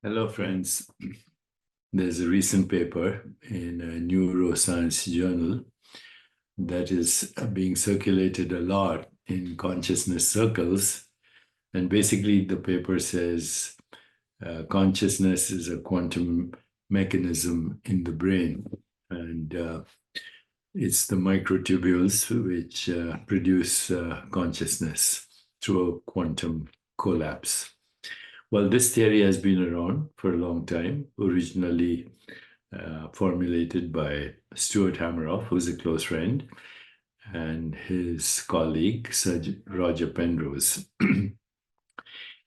Hello, friends. There's a recent paper in a neuroscience journal that is being circulated a lot in consciousness circles. And basically, the paper says consciousness is a quantum mechanism in the brain. And it's the microtubules which produce consciousness through a quantum collapse. Well, this theory has been around for a long time, originally formulated by Stuart Hameroff, who's a close friend, and his colleague, Sir Roger Penrose.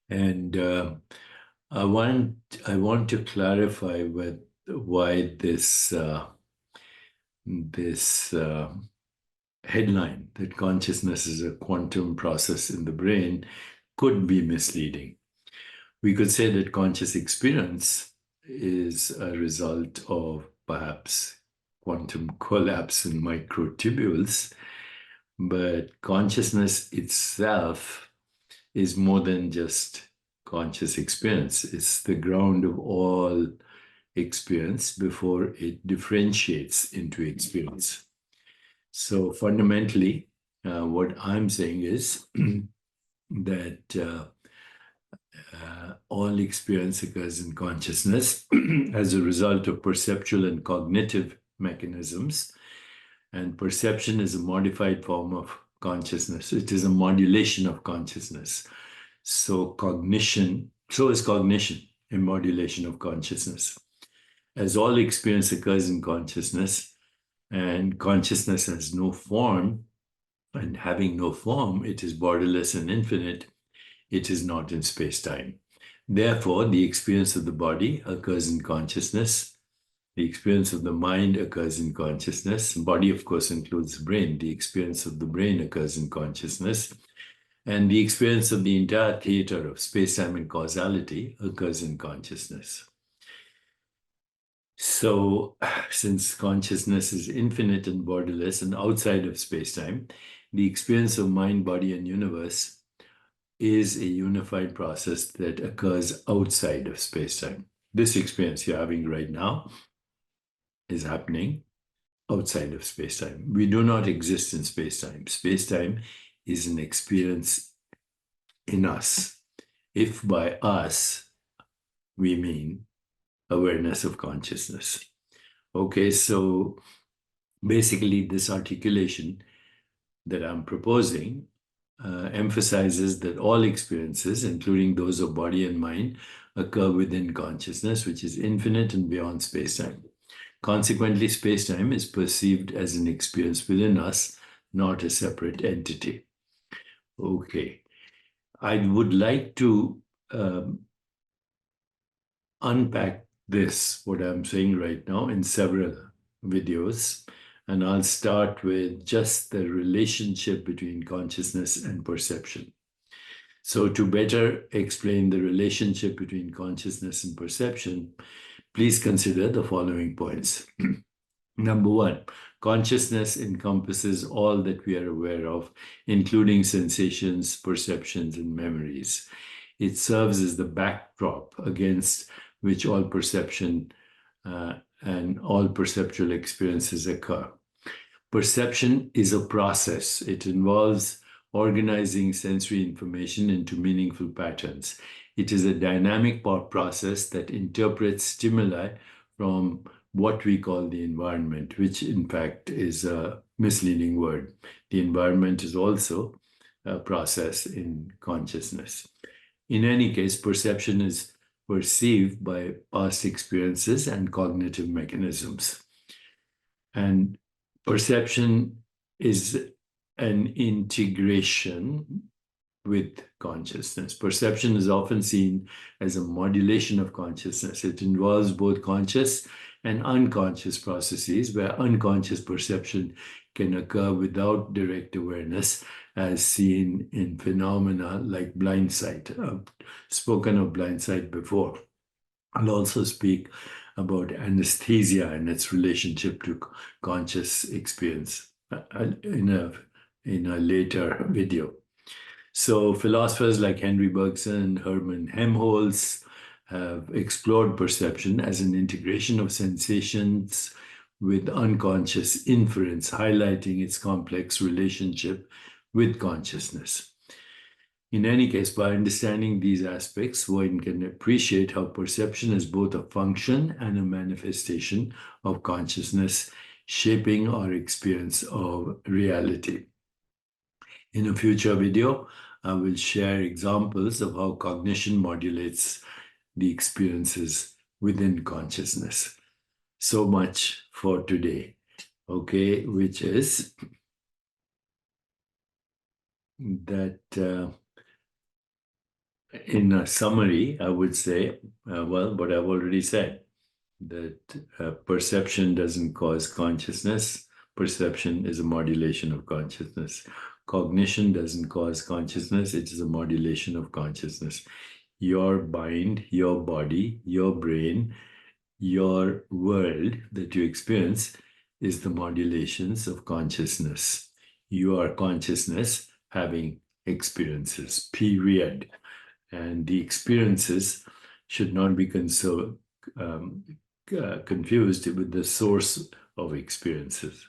And I want to clarify why this headline that consciousness is a quantum process in the brain could be misleading. We could say that conscious experience is a result of perhaps quantum collapse in microtubules, but consciousness itself is more than just conscious experience. It's the ground of all experience before it differentiates into experience. So fundamentally, what I'm saying is that all experience occurs in consciousness as a result of perceptual and cognitive mechanisms. And perception is a modified form of consciousness. It is a modulation of consciousness. So is cognition, a modulation of consciousness. As all experience occurs in consciousness, and consciousness has no form, and having no form, it is borderless and infinite. It is not in space-time. Therefore, the experience of the body occurs in consciousness. The experience of the mind occurs in consciousness. Body, of course, includes the brain. The experience of the brain occurs in consciousness. And the experience of the entire theater of space-time and causality occurs in consciousness. So, since consciousness is infinite and borderless and outside of space-time, the experience of mind, body, and universe is a unified process that occurs outside of space-time. This experience you're having right now is happening outside of space-time. We do not exist in space-time. Space-time is an experience in us. If by us, we mean awareness of consciousness. Okay, so basically this articulation that I'm proposing emphasizes that all experiences, including those of body and mind, occur within consciousness, which is infinite and beyond space-time. Consequently, space-time is perceived as an experience within us, not a separate entity. Okay. I would like to unpack this, what I'm saying right now, in several videos. And I'll start with just the relationship between consciousness and perception. So to better explain the relationship between consciousness and perception, please consider the following points. Number one, consciousness encompasses all that we are aware of, including sensations, perceptions, and memories. It serves as the backdrop against which all perception and all perceptual experiences occur. Perception is a process. It involves organizing sensory information into meaningful patterns. It is a dynamic process that interprets stimuli from what we call the environment, which in fact is a misleading word. The environment is also a process in consciousness. In any case, perception is perceived by past experiences and cognitive mechanisms. And perception is an integration with consciousness. Perception is often seen as a modulation of consciousness. It involves both conscious and unconscious processes, where unconscious perception can occur without direct awareness, as seen in phenomena like blind sight. I've spoken of blind sight before. I'll also speak about anesthesia and its relationship to conscious experience in a later video. So philosophers like Henry Bergson, Hermann Helmholtz have explored perception as an integration of sensations with unconscious inference, highlighting its complex relationship with consciousness. In any case, by understanding these aspects, one can appreciate how perception is both a function and a manifestation of consciousness, shaping our experience of reality. In a future video, I will share examples of how cognition modulates the experiences within consciousness. So much for today, okay, which is that in a summary, I would say, well, what I've already said, that perception doesn't cause consciousness. Perception is a modulation of consciousness. Cognition doesn't cause consciousness. It is a modulation of consciousness. Your mind, your body, your brain, your world that you experience is the modulations of consciousness. You are consciousness having experiences, period. And the experiences should not be confused with the source of experiences.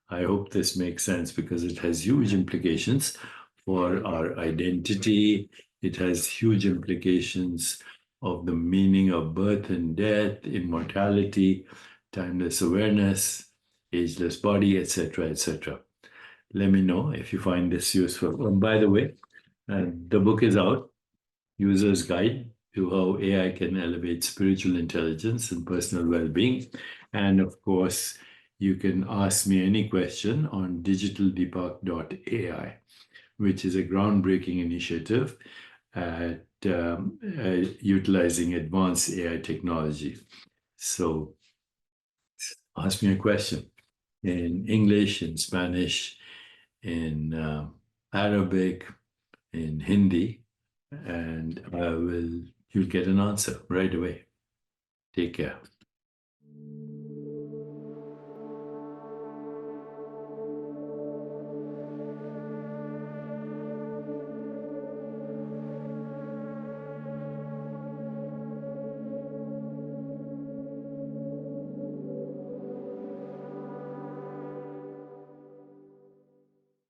I hope this makes sense because it has huge implications for our identity. It has huge implications of the meaning of birth and death, immortality, timeless awareness, ageless body, etc., etc. Let me know if you find this useful. By the way, the book is out, User's Guide to How AI Can Elevate Spiritual Intelligence and Personal Well-Being. And of course, you can ask me any question on digitaldeepak.ai, which is a groundbreaking initiative at utilizing advanced AI technology. So ask me a question in English, in Spanish, in Arabic, in Hindi, and you'll get an answer right away. Take care.